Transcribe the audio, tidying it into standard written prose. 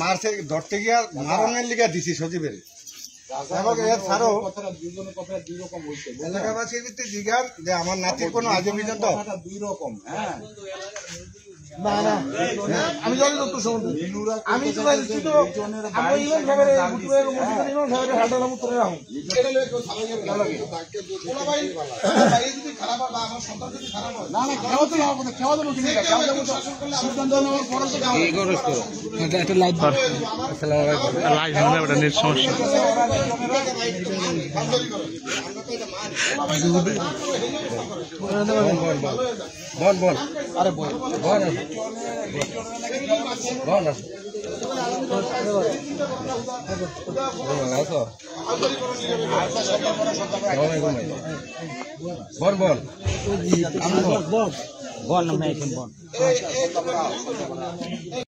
মারছে ধরতে গিয়া মারণের লিগা দিছি সজীবের এলাকাবাসীর ভিত্তি জিজ্ঞার যে আমার নাতির কোনো আজ পর্যন্ত দুই রকম। হ্যাঁ না না আমি জানি তো আমি তো বল বল আরে বল বল বল বল বল বল বল